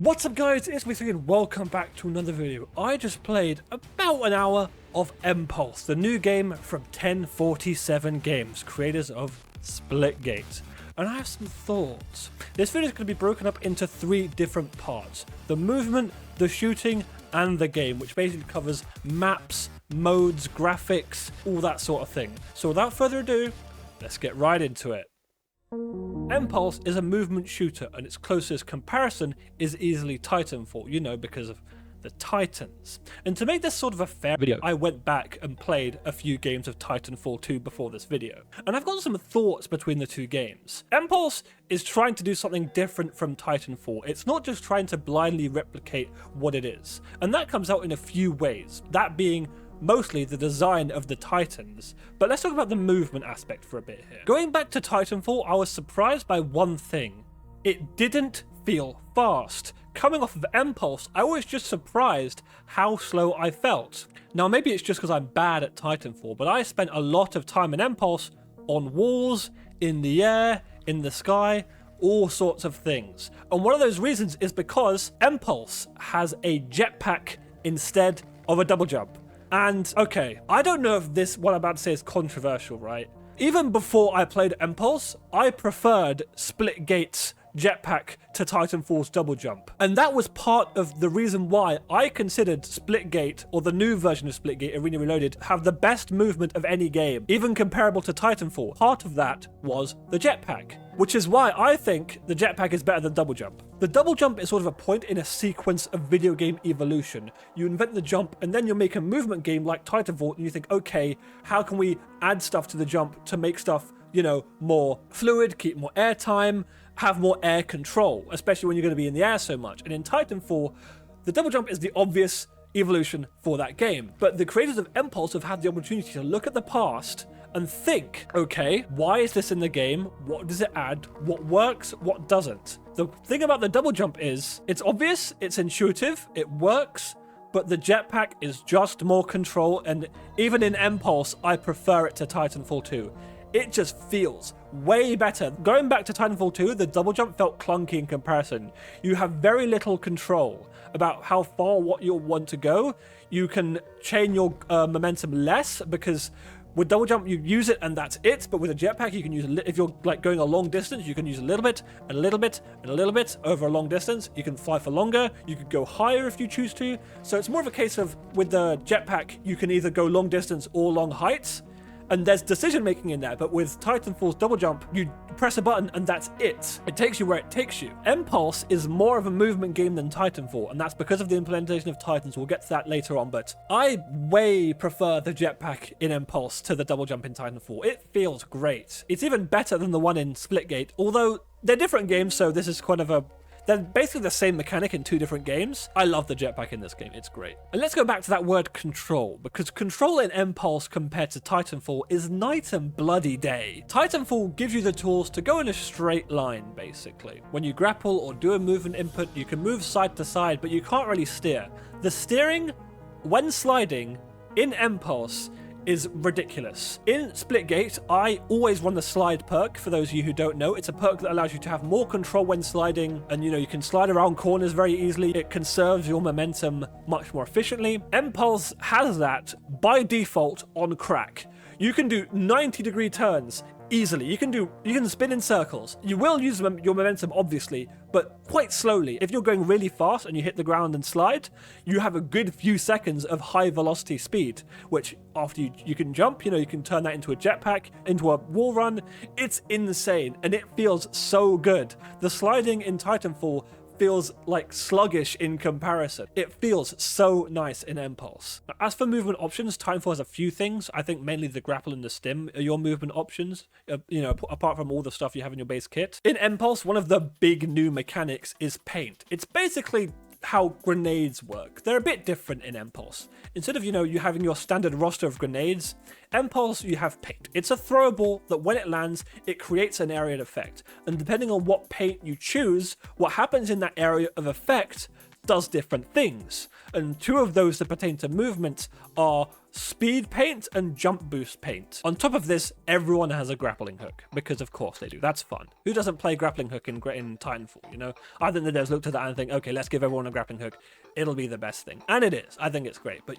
What's up guys, it's me and welcome back to another video. I just played about an hour of EMPULSE, the new game from 1047 Games, creators of Splitgate. And I have some thoughts. This video is going to be broken up into 3 different parts. The movement, the shooting, and the game, which basically covers maps, modes, graphics, all that sort of thing. So without further ado, let's get right into it. EMPULSE is a movement shooter, and its closest comparison is easily Titanfall, you know, because of the Titans. And to make this sort of a fair video, I went back and played a few games of Titanfall 2 before this video. And I've got some thoughts between the two games. EMPULSE is trying to do something different from Titanfall. It's not just trying to blindly replicate what it is. And that comes out in a few ways, that being mostly the design of the Titans. But let's talk about the movement aspect for a bit here. Going back to Titanfall, I was surprised by one thing. It didn't feel fast. Coming off of EMPULSE, I was just surprised how slow I felt. Now maybe it's just because I'm bad at Titanfall, but I spent a lot of time in EMPULSE on walls, in the air, in the sky, all sorts of things. And one of those reasons is because EMPULSE has a jetpack instead of a double jump. And okay, I don't know if this, what I'm about to say, is controversial, right? Even before I played EMPULSE, I preferred Splitgate's jetpack to Titanfall's double jump. And that was part of the reason why I considered Splitgate, or the new version of Splitgate, Arena Reloaded, have the best movement of any game, even comparable to Titanfall. Part of that was the jetpack, which is why I think the jetpack is better than double jump. The double jump is sort of a point in a sequence of video game evolution. You invent the jump, and then you make a movement game like Titanfall, and you think, okay, how can we add stuff to the jump to make stuff, you know, more fluid, keep more air time, have more air control, especially when you're going to be in the air so much. And in Titanfall, the double jump is the obvious evolution for that game. But the creators of EMPULSE have had the opportunity to look at the past and think, okay, why is this in the game? What does it add? What works? What doesn't? The thing about the double jump is, it's obvious, it's intuitive, it works, but the jetpack is just more control, and even in EMPULSE, I prefer it to Titanfall 2. It just feels way better. Going back to Titanfall 2, the double jump felt clunky in comparison. You have very little control about how far what you'll want to go. You can chain your momentum less, because with double jump you use it and that's it, but with a jetpack you can use if you're like going a long distance, you can use a little bit and a little bit and a little bit over a long distance. You can fly for longer, you could go higher if you choose to. So it's more of a case of, with the jetpack you can either go long distance or long heights, and there's decision making in there. But with Titanfall's double jump, you press a button and that's it. It takes you where it takes you. EMPULSE is more of a movement game than Titanfall, and that's because of the implementation of Titans. We'll get to that later on, but I way prefer the jetpack in EMPULSE to the double jump in Titanfall. It feels great. It's even better than the one in Splitgate, although they're different games, so this is kind of a... They're basically the same mechanic in 2 different games. I love the jetpack in this game, it's great. And let's go back to that word control, because control in EMPULSE compared to Titanfall is night and bloody day. Titanfall gives you the tools to go in a straight line, basically. When you grapple or do a movement input, you can move side to side, but you can't really steer. The steering, when sliding, in EMPULSE, is ridiculous. In Splitgate, I always run the slide perk. For those of you who don't know, it's a perk that allows you to have more control when sliding, and you know, you can slide around corners very easily. It conserves your momentum much more efficiently. EMPULSE has that by default on crack. You can do 90-degree turns easily. You can spin in circles. You will use your momentum, obviously, but quite slowly. If you're going really fast and you hit the ground and slide, you have a good few seconds of high velocity speed, which after you can jump, you know, you can turn that into a jetpack, into a wall run. It's insane, and it feels so good. The sliding in Titanfall feels like sluggish in comparison. It feels so nice in EMPULSE. Now, as for movement options, Titanfall has a few things. I think mainly the grapple and the stim are your movement options, you know, apart from all the stuff you have in your base kit. In EMPULSE, one of the big new mechanics is paint. It's basically how grenades work. They're a bit different in EMPULSE. Instead of, you know, you having your standard roster of grenades, EMPULSE, you have paint. It's a throwable that when it lands, it creates an area of effect. And depending on what paint you choose, what happens in that area of effect does different things. And 2 of those that pertain to movement are speed paint and jump boost paint. On top of this, everyone has a grappling hook, because of course they do. That's fun. Who doesn't play grappling hook in Titanfall, you know? I think the devs looked at that and think, okay, let's give everyone a grappling hook. It'll be the best thing. And it is. I think it's great. But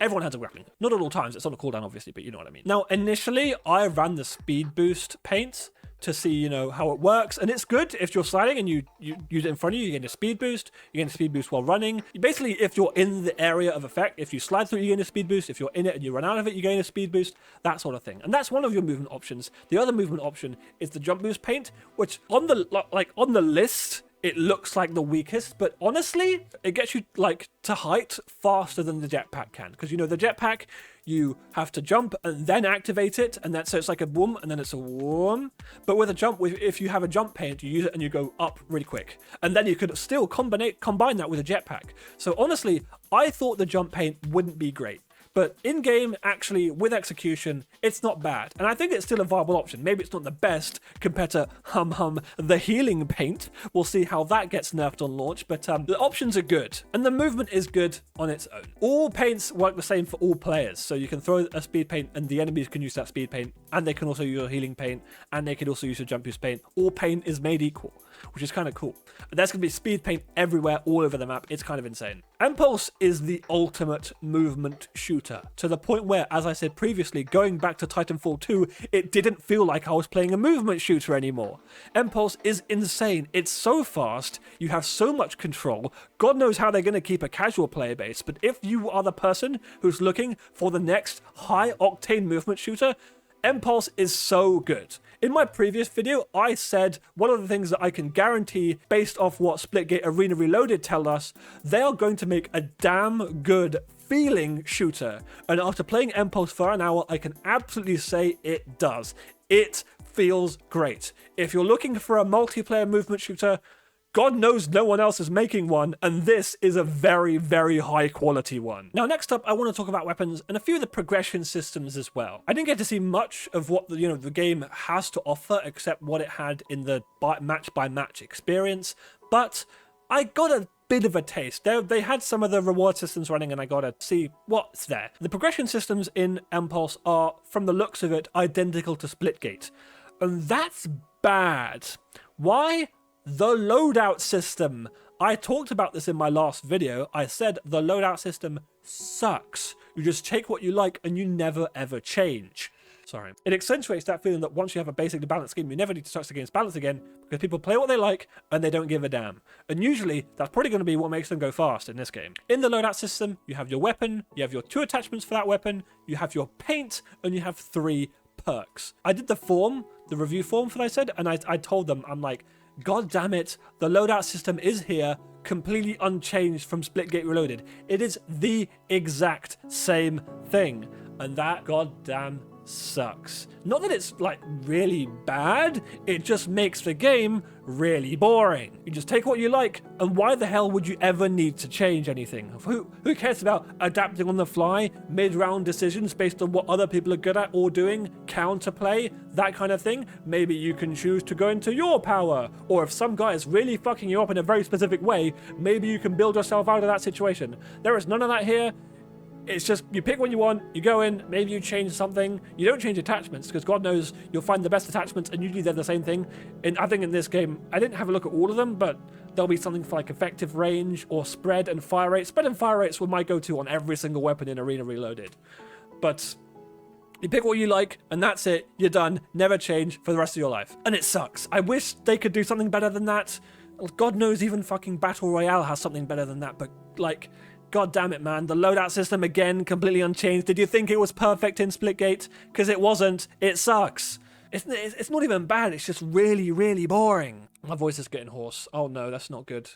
everyone has a grappling hook. Not at all times. It's on a cooldown, obviously, but you know what I mean. Now, initially, I ran the speed boost paint to see, you know, how it works, and it's good if you're sliding and you use it in front of you. You gain a speed boost. You gain a speed boost while running. Basically, if you're in the area of effect, if you slide through, you gain a speed boost. If you're in it and you run out of it, you gain a speed boost. That sort of thing. And that's one of your movement options. The other movement option is the jump boost paint, which on the list, it looks like the weakest, but honestly, it gets you like to height faster than the jetpack can. Because, you know, the jetpack, you have to jump and then activate it, and so it's like a boom, and then it's a whoom. But with a jump, if you have a jump paint, you use it and you go up really quick. And then you could still combine that with a jetpack. So honestly, I thought the jump paint wouldn't be great. But in-game, actually, with execution, it's not bad. And I think it's still a viable option. Maybe it's not the best compared to the healing paint. We'll see how that gets nerfed on launch. But the options are good. And the movement is good on its own. All paints work the same for all players. So you can throw a speed paint and the enemies can use that speed paint. And they can also use a healing paint. And they can also use a jump boost paint. All paint is made equal, which is kind of cool. And there's going to be speed paint everywhere, all over the map. It's kind of insane. EMPULSE is the ultimate movement shooter, to the point where, as I said previously, going back to Titanfall 2, it didn't feel like I was playing a movement shooter anymore. EMPULSE is insane. It's so fast. You have so much control. God knows how they're going to keep a casual player base, but if you are the person who's looking for the next high-octane movement shooter, EMPULSE is so good. In my previous video, I said one of the things that I can guarantee based off what Splitgate Arena Reloaded tell us, they are going to make a damn good feeling shooter. And after playing EMPULSE for an hour, I can absolutely say it does. It feels great. If you're looking for a multiplayer movement shooter, God knows no one else is making one, and this is a very, very high quality one. Now, next up, I want to talk about weapons and a few of the progression systems as well. I didn't get to see much of what the game has to offer, except what it had in the match-by-match experience, but I got a bit of a taste. They had some of the reward systems running, and I got to see what's there. The progression systems in EMPULSE are, from the looks of it, identical to Splitgate, and that's bad. Why? The loadout system. I talked about this in my last video. I said the loadout system sucks. You just take what you like and you never ever change. Sorry. It accentuates that feeling that once you have a basically balanced game, you never need to touch the game's balance again, because people play what they like and they don't give a damn. And usually that's probably going to be what makes them go fast in this game. In the loadout system, you have your weapon, you have your 2 attachments for that weapon, you have your paint, and you have 3 perks. I did the review form for what I said, and I told them, I'm like, God damn it, the loadout system is here, completely unchanged from Splitgate Reloaded. It is the exact same thing, and that goddamn sucks. Not that it's like really bad, it just makes the game really boring. You just take what you like, and why the hell would you ever need to change anything? Who cares about adapting on the fly, mid-round decisions based on what other people are good at or doing, counterplay, that kind of thing? Maybe you can choose to go into your power, or if some guy is really fucking you up in a very specific way, maybe you can build yourself out of that situation. There is none of that here. It's just, you pick what you want, you go in, maybe you change something. You don't change attachments, because God knows you'll find the best attachments, and usually they're the same thing. And I think in this game, I didn't have a look at all of them, but there'll be something for like effective range, or spread and fire rate. Spread and fire rates were my go-to on every single weapon in Arena Reloaded. But you pick what you like, and that's it. You're done. Never change for the rest of your life. And it sucks. I wish they could do something better than that. God knows even fucking Battle Royale has something better than that, but like, God damn it, man. The loadout system, again, completely unchanged. Did you think it was perfect in Splitgate? Because it wasn't. It sucks. It's not even bad. It's just really, really boring. My voice is getting hoarse. Oh no, that's not good.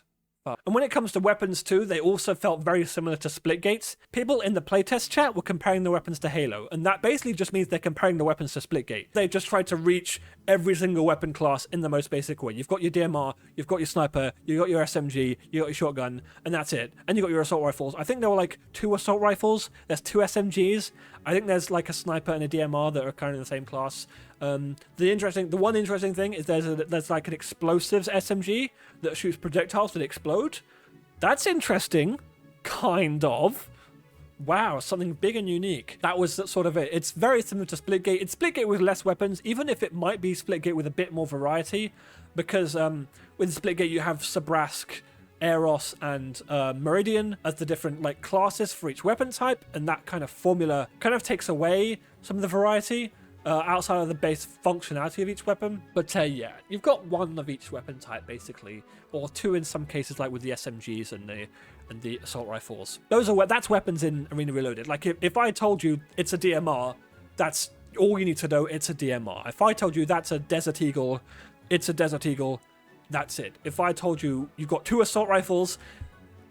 And when it comes to weapons too, they also felt very similar to Splitgate's. People in the playtest chat were comparing the weapons to Halo, and that basically just means they're comparing the weapons to Splitgate. They've just tried to reach every single weapon class in the most basic way. You've got your DMR, you've got your sniper, you've got your SMG, you've got your shotgun, and that's it. And you've got your assault rifles. I think there were like 2 assault rifles, there's 2 SMGs, I think there's like a sniper and a DMR that are kind of in the same class. The one interesting thing is there's like an explosives SMG that shoots projectiles that explode. That's interesting, kind of. wow, something big and unique. That was sort of it. It's very similar to Splitgate. It's Splitgate with less weapons, even if it might be Splitgate with a bit more variety, because with Splitgate you have Sabrask, Eros, and Meridian as the different like classes for each weapon type, and that kind of formula kind of takes away some of the variety outside of the base functionality of each weapon. But yeah, you've got one of each weapon type basically, or two in some cases, like with the SMGs and the assault rifles. That's weapons in Arena Reloaded. Like if I told you it's a DMR, that's all you need to know. It's a DMR. If I told you that's a Desert Eagle, it's a Desert Eagle. That's it. If I told you you've got two assault rifles,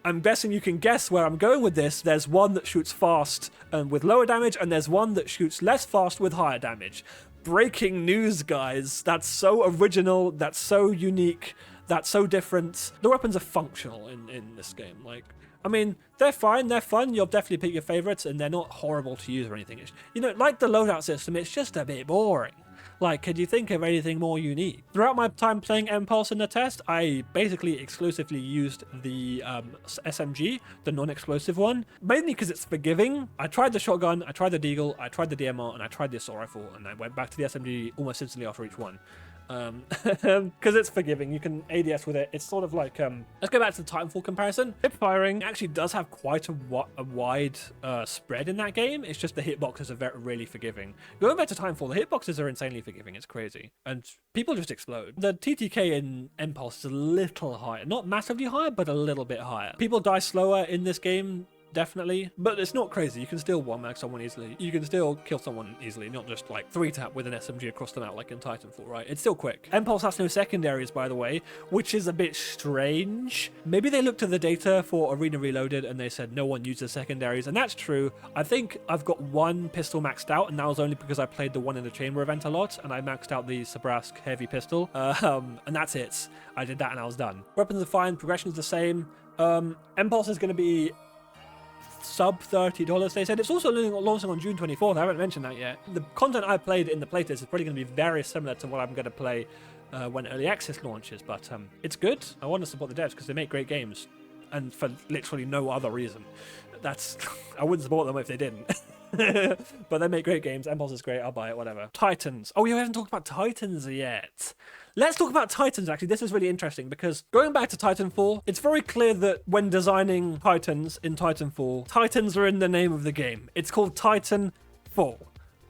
I'm guessing you can guess where I'm going with this. There's one that shoots fast and with lower damage, and there's one that shoots less fast with higher damage. Breaking news, guys. That's so original. That's so unique. That's so different. The weapons are functional in this game. Like, I mean, they're fine, they're fun. You'll definitely pick your favorites, and they're not horrible to use or anything. You know, like the loadout system, it's just a bit boring. Like, could you think of anything more unique? Throughout my time playing Impulse in the test, I basically exclusively used the SMG, the non-explosive one, mainly because it's forgiving. I tried the shotgun, I tried the deagle, I tried the DMR, and I tried the assault rifle, and I went back to the SMG almost instantly after each one. Because it's forgiving, you can ADS with it. It's sort of like let's go back to the Titanfall comparison. Hip firing actually does have quite a wide spread in that game. It's just the hitboxes are really forgiving. Going back to Titanfall, the hitboxes are insanely forgiving. It's crazy, and people just explode. The TTK in Impulse is a little higher, not massively higher, but a little bit higher. People die slower in this game, definitely, but it's not crazy. You can still one-mag someone easily. You can still kill someone easily, not just like 3-tap with an SMG across the map like in Titanfall, right? It's still quick. Impulse has no secondaries, by the way, which is a bit strange. Maybe they looked at the data for Arena Reloaded and they said no one uses secondaries, and that's true. I think I've got one pistol maxed out, and that was only because I played the one in the chamber event a lot, and I maxed out the Sabrask heavy pistol, and that's it. I did that and I was done. Weapons are fine, progression's the same. Impulse is going to be sub $30, they said. It's also launching on June 24th. I haven't mentioned that yet. The content I played in the playtest is probably going to be very similar to what I'm going to play when early access launches, but it's good. I want to support the devs because they make great games, and for literally no other reason. I wouldn't support them if they didn't. But they make great games. Impulse is great. I'll buy it, whatever. Titans. Oh, we haven't talked about Titans yet. Let's talk about Titans, actually. This is really interesting because going back to Titanfall, it's very clear that when designing Titans in Titanfall, Titans are in the name of the game. It's called Titanfall,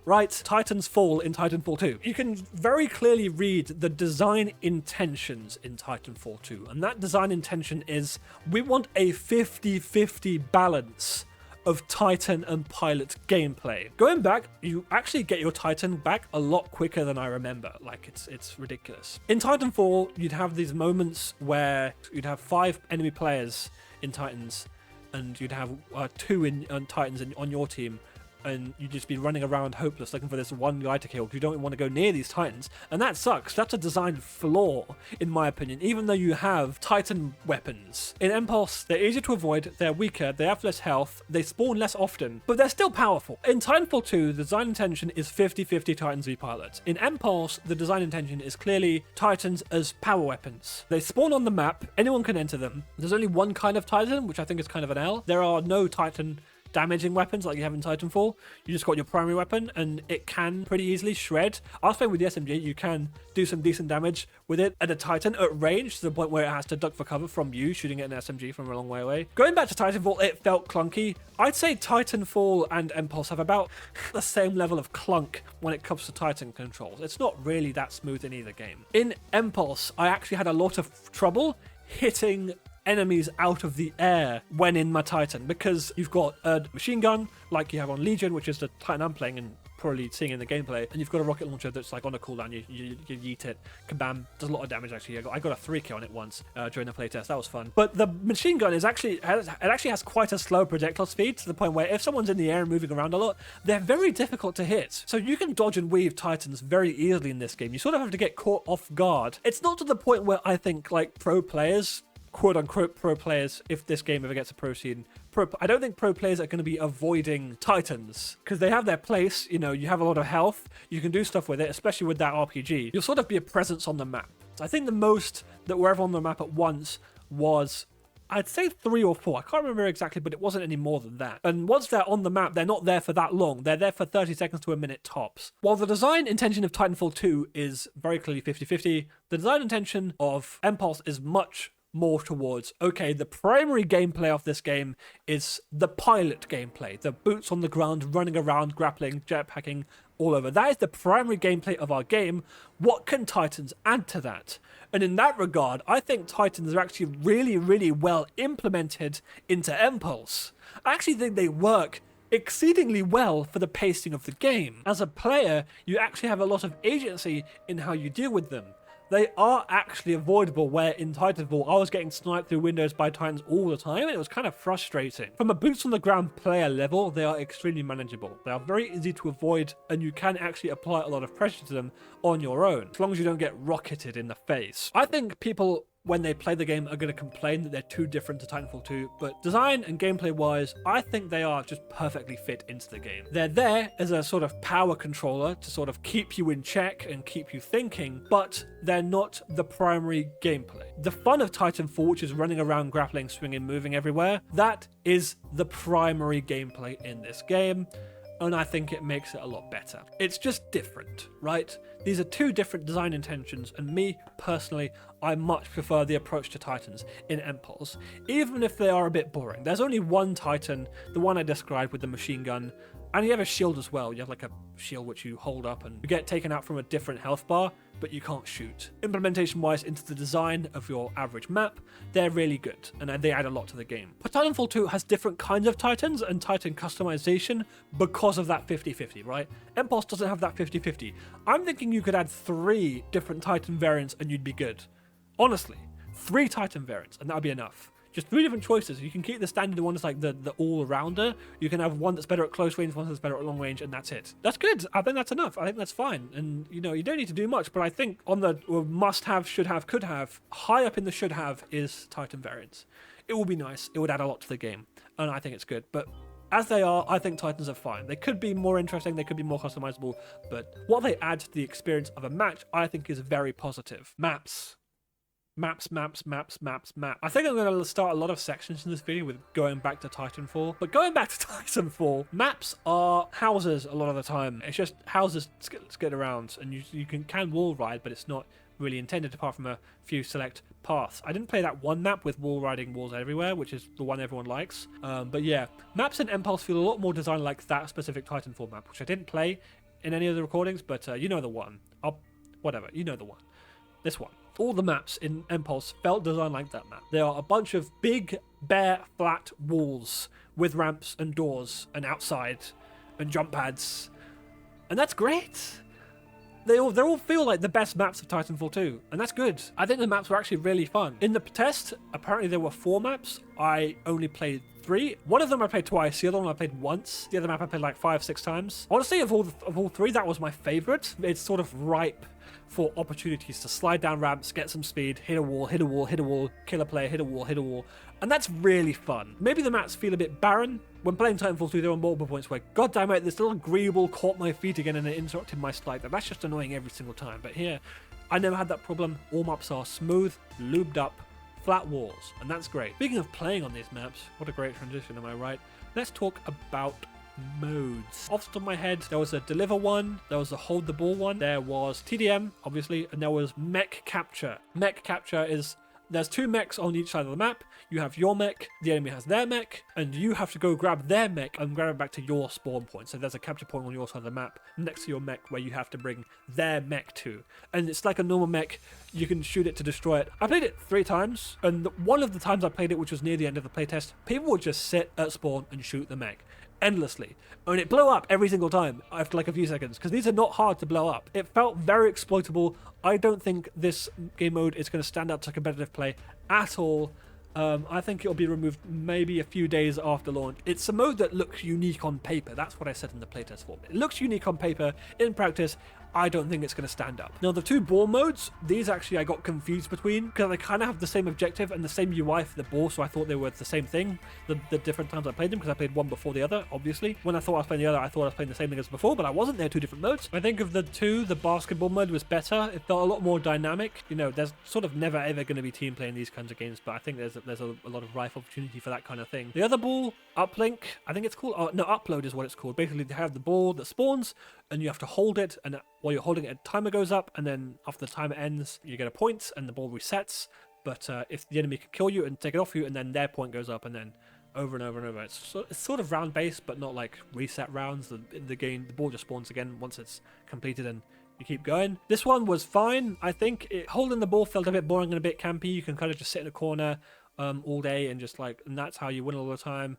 right? Titans fall in Titanfall 2. You can very clearly read the design intentions in Titanfall 2. And that design intention is we want a 50-50 balance of Titan and Pilot gameplay. Going back, you actually get your Titan back a lot quicker than I remember. Like, it's ridiculous. In Titanfall, you'd have these moments where you'd have 5 enemy players in Titans, and you'd have 2 in Titans on your team, and you'd just be running around hopeless looking for this one guy to kill because you don't want to go near these Titans, and that sucks. That's a design flaw, in my opinion, even though you have Titan weapons. In Impulse, they're easier to avoid, they're weaker, they have less health, they spawn less often, but they're still powerful. In Titanfall 2, the design intention is 50-50 Titans v Pilots. In Impulse, the design intention is clearly Titans as power weapons. They spawn on the map, anyone can enter them. There's only one kind of Titan, which I think is kind of an L. There are no Titan damaging weapons like you have in Titanfall. You just got your primary weapon, and it can pretty easily shred. I was playing with the SMG. You can do some decent damage with it at a Titan at range, to the point where it has to duck for cover from you shooting at an SMG from a long way away. Going back to Titanfall, it felt clunky. I'd say Titanfall and Impulse have about the same level of clunk when it comes to Titan controls. It's not really that smooth in either game. In Impulse, I actually had a lot of trouble hitting enemies out of the air when in my Titan, because you've got a machine gun like you have on Legion, which is the Titan I'm playing and probably seeing in the gameplay, and you've got a rocket launcher that's like on a cooldown. You yeet it, kabam, does a lot of damage. Actually, I got a 3K on it once during the playtest. That was fun. But the machine gun is actually has quite a slow projectile speed, to the point where if someone's in the air and moving around a lot, they're very difficult to hit. So you can dodge and weave Titans very easily in this game. You sort of have to get caught off guard. It's not to the point where I think like pro players, quote-unquote pro players, if this game ever gets a pro scene, I don't think pro players are going to be avoiding Titans, because they have their place. You know, you have a lot of health, you can do stuff with it, especially with that RPG. You'll sort of be a presence on the map. So I think the most that were ever on the map at once was I'd say 3 or 4. I can't remember exactly, but it wasn't any more than that. And once they're on the map, they're not there for that long. They're there for 30 seconds to a minute tops. While the design intention of Titanfall 2 is very clearly 50-50, the design intention of Impulse is much more towards, okay, the primary gameplay of this game is the pilot gameplay, the boots on the ground, running around, grappling, jetpacking, all over. That is the primary gameplay of our game. What can Titans add to that? And in that regard, I think Titans are actually really, really well implemented into Impulse. I actually think they work exceedingly well for the pacing of the game. As a player, you actually have a lot of agency in how you deal with them. They are actually avoidable, where in Titanfall I was getting sniped through windows by Titans all the time, and it was kind of frustrating. From a boots on the ground player level, they are extremely manageable. They are very easy to avoid, and you can actually apply a lot of pressure to them on your own, as long as you don't get rocketed in the face. I think people, when they play the game, are going to complain that they're too different to Titanfall 2, but design and gameplay wise, I think they are just perfectly fit into the game. They're there as a sort of power controller to sort of keep you in check and keep you thinking, but they're not the primary gameplay. The fun of Titanfall, which is running around, grappling, swinging, moving everywhere, that is the primary gameplay in this game. And I think it makes it a lot better. It's just different, right? These are two different design intentions, and me, personally, I much prefer the approach to Titans in Impulse, even if they are a bit boring. There's only one Titan, the one I described with the machine gun, and you have a shield as well. You have like a shield which you hold up and you get taken out from a different health bar, but you can't shoot. Implementation-wise into the design of your average map, they're really good, and they add a lot to the game. But Titanfall 2 has different kinds of Titans and Titan customization because of that 50-50, right? Impulse doesn't have that 50-50. I'm thinking you could add 3 different Titan variants and you'd be good. Honestly, 3 Titan variants, and that would be enough. Just 3 different choices. You can keep the standard one that's like the all-rounder. You can have one that's better at close range, one that's better at long range, and that's it. That's good. I think that's enough. I think that's fine. And, you know, you don't need to do much, but I think on the must-have, should-have, could-have, high up in the should-have is Titan variants. It will be nice. It would add a lot to the game, and I think it's good. But as they are, I think Titans are fine. They could be more interesting, they could be more customizable, but what they add to the experience of a match, I think, is very positive. Maps. Maps. I think I'm going to start a lot of sections in this video with going back to Titanfall. But going back to Titanfall, maps are houses a lot of the time. It's just houses to get around, and you can wall ride, but it's not really intended apart from a few select paths. I didn't play that one map with wall riding walls everywhere, which is the one everyone likes. But yeah, maps in Impulse feel a lot more designed like that specific Titanfall map, which I didn't play in any of the recordings, but you know the one. Whatever, you know the one. This one. All the maps in Impulse felt designed like that map. They are a bunch of big, bare, flat walls with ramps and doors and outside and jump pads. And that's great. They all feel like the best maps of Titanfall 2, and that's good. I think the maps were actually really fun. In the test, apparently there were 4 maps. I only played 3. One of them I played twice, the other one I played once. The other map I played like 5-6 times. Honestly, of all 3, that was my favorite. It's sort of ripe for opportunities to slide down ramps, get some speed, hit a wall, kill a player, hit a wall. And that's really fun. Maybe the maps feel a bit barren. When playing Titanfall 2, there were multiple points where, god damn it, this little greeble caught my feet again and it interrupted my slide. That's just annoying every single time. But here, I never had that problem. All maps are smooth, lubed up, flat walls, and that's great. Speaking of playing on these maps, what a great transition, am I right? Let's talk about modes. Off the top of my head, there was a deliver one, there was a hold the ball one, there was TDM, obviously, and there was mech capture. Mech capture is, there's 2 mechs on each side of the map. You have your mech, the enemy has their mech, and you have to go grab their mech and grab it back to your spawn point. So there's a capture point on your side of the map next to your mech where you have to bring their mech to. And it's like a normal mech, you can shoot it to destroy it. I played it 3 times, and one of the times I played it, which was near the end of the playtest, people would just sit at spawn and shoot the mech endlessly, and it blew up every single time after like a few seconds, because these are not hard to blow up. It felt very exploitable. I don't think this game mode is going to stand up to competitive play at all. I think it'll be removed maybe a few days after launch. It's a mode that looks unique on paper. That's what I said in the playtest form. It looks unique on paper. In practice, I don't think it's going to stand up. Now, the two ball modes, these actually I got confused between because they kind of have the same objective and the same UI for the ball, so I thought they were the same thing the different times I played them, because I played one before the other, obviously. When I thought I was playing the other, I thought I was playing the same thing as before, but I wasn't. They're two different modes. I think of the two, the basketball mode was better. It felt a lot more dynamic. You know, there's sort of never ever going to be team play in these kinds of games, but I think there's a lot of rife opportunity for that kind of thing. The other ball, uplink, I think it's called, no, upload is what it's called. Basically, they have the ball that spawns, and you have to hold it, and while you're holding it, a timer goes up, and then after the timer ends, you get a point, and the ball resets. But if the enemy can kill you and take it off you, and then their point goes up, and then over and over and over. It's sort of round-based, but not like reset rounds. The game, the ball just spawns again once it's completed, and you keep going. This one was fine, I think. Holding the ball felt a bit boring and a bit campy. You can kind of just sit in a corner all day and just like, and that's how you win all the time.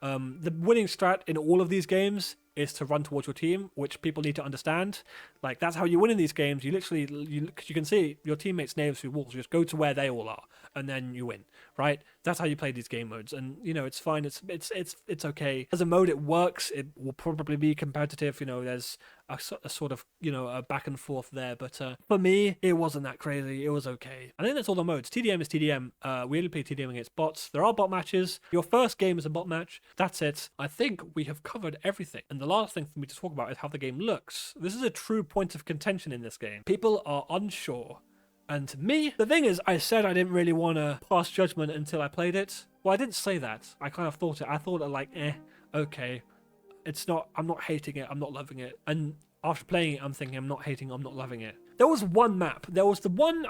The winning strat in all of these games is to run towards your team, which people need to understand. Like, that's how you win in these games. You literally, you can see your teammates' names through walls. You just go to where they all are, and then you win, right? That's how you play these game modes, and you know, it's fine. It's okay. As a mode, it works. It will probably be competitive. You know, there's a sort of, you know, a back and forth there, but for me, it wasn't that crazy. It was okay. I think that's all the modes. TDM is TDM. We only play TDM against bots. There are bot matches. Your first game is a bot match. That's it. I think we have covered everything, and the last thing for me to talk about is how the game looks. This is a true point of contention in this game. People are unsure. And to me, the thing is, I said I didn't really want to pass judgment until I played it. Well, I didn't say that. I kind of thought it. I thought it like, okay. I'm not hating it. I'm not loving it. And after playing it, I'm thinking I'm not hating, I'm not loving it. There was one map. There was the one,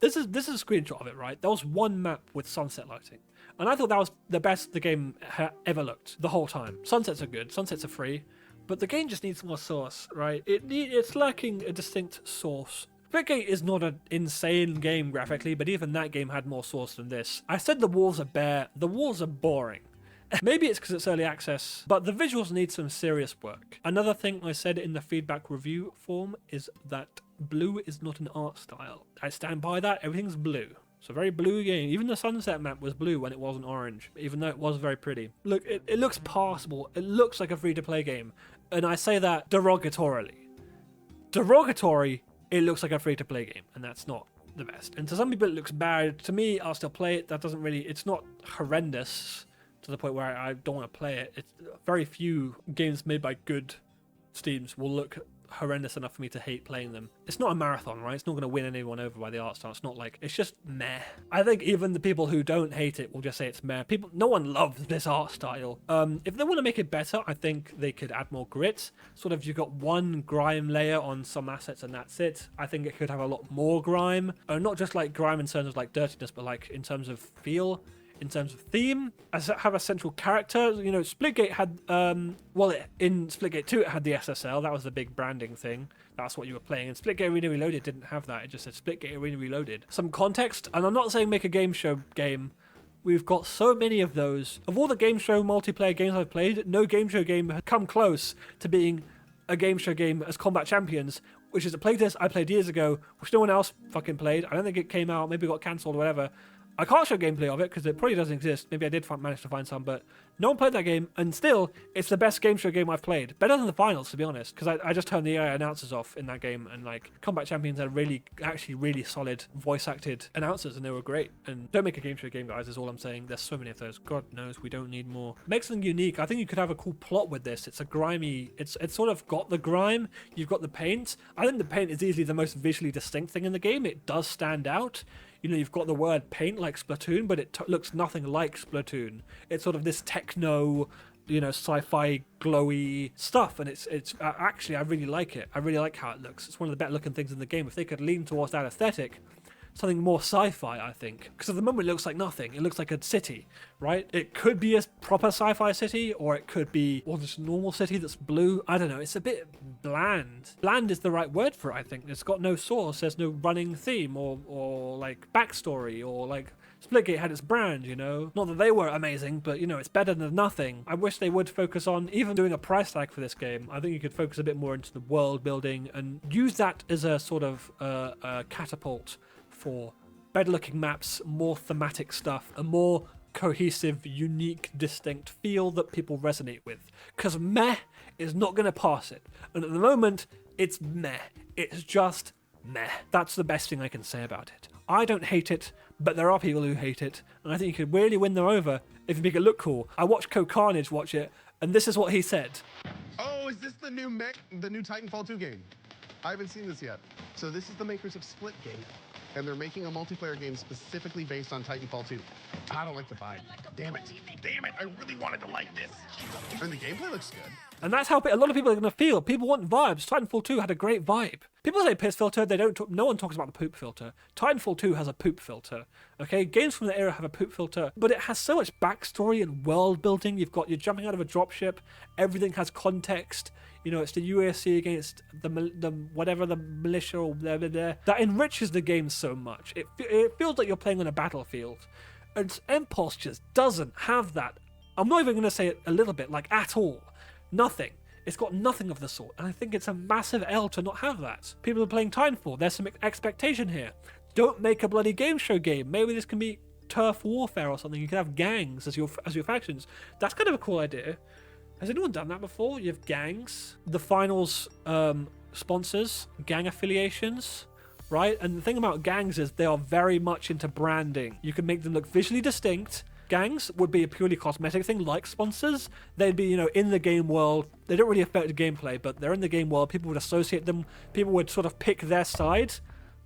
this is a screenshot of it, right? There was one map with sunset lighting. And I thought that was the best the game ever looked the whole time. Sunsets are good. Sunsets are free. But the game just needs more source, right? It's lacking a distinct source. Splitgate is not an insane game graphically, but even that game had more source than this. I said the walls are bare. The walls are boring. Maybe it's because it's early access, but the visuals need some serious work. Another thing I said in the feedback review form is that blue is not an art style. I stand by that. Everything's blue. It's a very blue game. Even the sunset map was blue when it wasn't orange, even though it was very pretty. Look, it looks passable. It looks like a free-to-play game, and I say that derogatorily. It looks like a free-to-play game, and that's not the best. And to some people it looks bad. To me, I'll still play it. That doesn't really, it's not horrendous to the point where I don't want to play it. It's very few games made by good teams will look horrendous enough for me to hate playing them. It's not a marathon, right? It's not going to win anyone over by the art style. It's not like, it's just meh. I think even the people who don't hate it will just say it's meh. No one loves this art style. If they want to make it better, I think they could add more grit. Sort of, you've got one grime layer on some assets and that's it. I think it could have a lot more grime. Not just like grime in terms of like dirtiness, but like in terms of feel. In terms of theme, have a central character. You know, Splitgate had, in Splitgate 2 it had the SSL. That was the big branding thing. That's what you were playing. And Splitgate Arena Reloaded didn't have that. It just said Splitgate Arena Reloaded. Some context, and I'm not saying make a game show game. We've got so many of those. Of all the game show multiplayer games I've played, no game show game has come close to being a game show game as Combat Champions, which is a playtest I played years ago, which no one else fucking played. I don't think it came out, maybe it got cancelled or whatever. I can't show gameplay of it because it probably doesn't exist. Maybe I did manage to find some, but no one played that game, and still, it's the best game show game I've played. Better than the finals, to be honest, because I just turned the AI announcers off in that game, and like, Combat Champions had actually really solid voice-acted announcers, and they were great. And don't make a game show game, guys, is all I'm saying. There's so many of those. God knows, we don't need more. Make something unique. I think you could have a cool plot with this. It's a grimy, it's sort of got the grime, you've got the paint. I think the paint is easily the most visually distinct thing in the game. It does stand out. You know, you've got the word paint like Splatoon, but it looks nothing like Splatoon. It's sort of this techno, you know, sci-fi glowy stuff, and it's actually, I really like it. I really like how it looks. It's one of the better looking things in the game. If they could lean towards that aesthetic, something more sci-fi, I think. Because at the moment it looks like nothing. It looks like a city, right? It could be a proper sci-fi city, or it could be just a normal city that's blue. I don't know. It's a bit bland. Bland is the right word for it, I think. It's got no source. There's no running theme or like backstory, or like Splitgate had its brand, you know? Not that they were amazing, but, you know, it's better than nothing. I wish they would focus on even doing a price tag for this game. I think you could focus a bit more into the world building and use that as a sort of catapult for better looking maps, more thematic stuff, a more cohesive, unique, distinct feel that people resonate with. Because meh is not going to pass it. And at the moment, It's meh. It's just meh. That's the best thing I can say about it. I don't hate it, but there are people who hate it, and I think you could really win them over if you make it look cool. I watched Carnage watch it, and this is what he said. Oh, is this the new Titanfall 2 game? I haven't seen this yet. So this is the makers of Splitgate, and they're making a multiplayer game specifically based on Titanfall 2. I don't like the vibe. Damn it. Damn it. I really wanted to like this. And the gameplay looks good. And that's how a lot of people are going to feel. People want vibes. Titanfall 2 had a great vibe. People say piss filter, they don't no one talks about the poop filter. Titanfall 2 has a poop filter. Okay, games from the era have a poop filter, but it has so much backstory and world building. You're jumping out of a dropship, everything has context. You know, it's the UAC against the militia or blah, blah, blah. That enriches the game so much. It feels like you're playing on a battlefield. And Impulse just doesn't have that. I'm not even going to say it a little bit, like at all. Nothing. It's got nothing of the sort, and I think it's a massive L to not have that. People are playing Titanfall. There's some expectation here. Don't make a bloody game show game. Maybe this can be turf warfare or something. You can have gangs as your factions. That's kind of a cool idea. Has anyone done that before? You have gangs. The finals sponsors, gang affiliations, right? And the thing about gangs is they are very much into branding. You can make them look visually distinct. Gangs would be a purely cosmetic thing, like sponsors. They'd be, in the game world. They don't really affect the gameplay, but they're in the game world. People would associate them. People would sort of pick their side.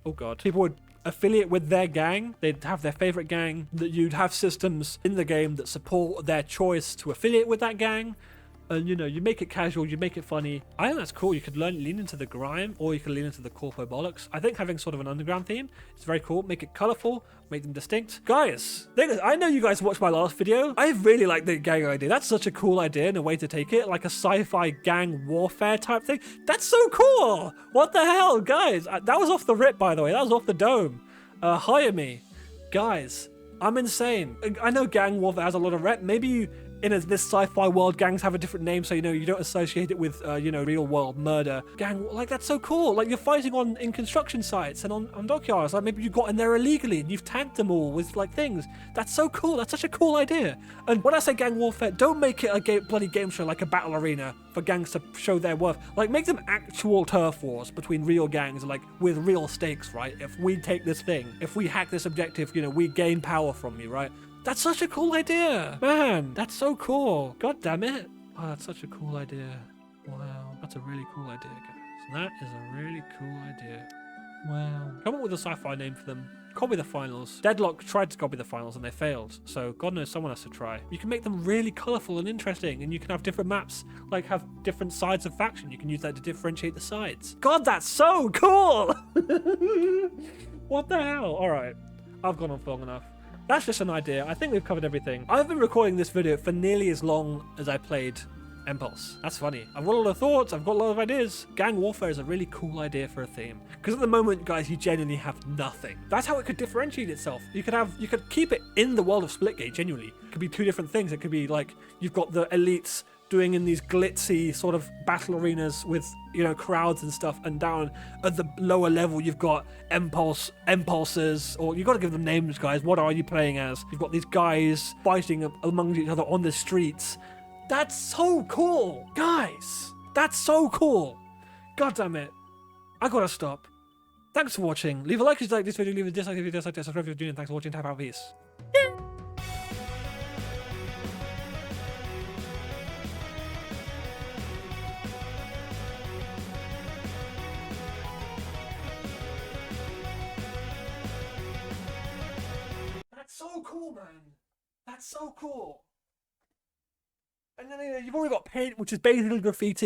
Oh god. People would affiliate with their gang. They'd have their favorite gang. That you'd have systems in the game that support their choice to affiliate with that gang. And you make it casual, you make it funny. I think that's cool. You could lean into the grime, or you could lean into the corpo bollocks. I think having sort of an underground theme is very cool. Make it colourful, make them distinct. Guys, I know you guys watched my last video. I really like the gang idea. That's such a cool idea and a way to take it, like a sci-fi gang warfare type thing. That's so cool. What the hell, guys? That was off the rip, by the way. That was off the dome. Hire me. Guys, I'm insane. I know gang warfare has a lot of rep. Maybe in this sci-fi world, gangs have a different name, so you don't associate it with real world murder. Gang, like, that's so cool. Like, you're fighting in construction sites and on dockyards. Like, maybe you got in there illegally and you've tagged them all with like things. That's so cool. That's such a cool idea. And when I say gang warfare, don't make it a bloody game show like a battle arena for gangs to show their worth. Like, make them actual turf wars between real gangs, like with real stakes, right? If we take this thing, if we hack this objective, we gain power from you, right? That's such a cool idea. Man, that's so cool. God damn it. Oh, that's such a cool idea. Wow, that's a really cool idea, guys. That is a really cool idea. Wow. Come up with a sci-fi name for them. Copy the finals. Deadlock tried to copy the finals and they failed. So God knows someone has to try. You can make them really colourful and interesting, and you can have different maps, like have different sides of faction. You can use that to differentiate the sides. God, that's so cool. What the hell? All right, I've gone on for long enough. That's just an idea. I think we've covered everything. I've been recording this video for nearly as long as I played Impulse. That's funny. I've got a lot of thoughts. I've got a lot of ideas. Gang warfare is a really cool idea for a theme. Because at the moment, guys, you genuinely have nothing. That's how it could differentiate itself. You could keep it in the world of Splitgate, genuinely. It could be two different things. It could be like, you've got the elites doing in these glitzy sort of battle arenas with, crowds and stuff, and down at the lower level you've got impulses, or you've got to give them names, guys. What are you playing as? You've got these guys fighting among each other on the streets. That's so cool, guys. That's so cool. God damn it. I gotta stop. Thanks for watching. Leave a like if you like this video, leave a dislike if you dislike this, subscribe if you're doing it. Thanks for watching. Tap out, peace. That's so cool, man. That's so cool. And then you've already got paint, which is basically graffiti.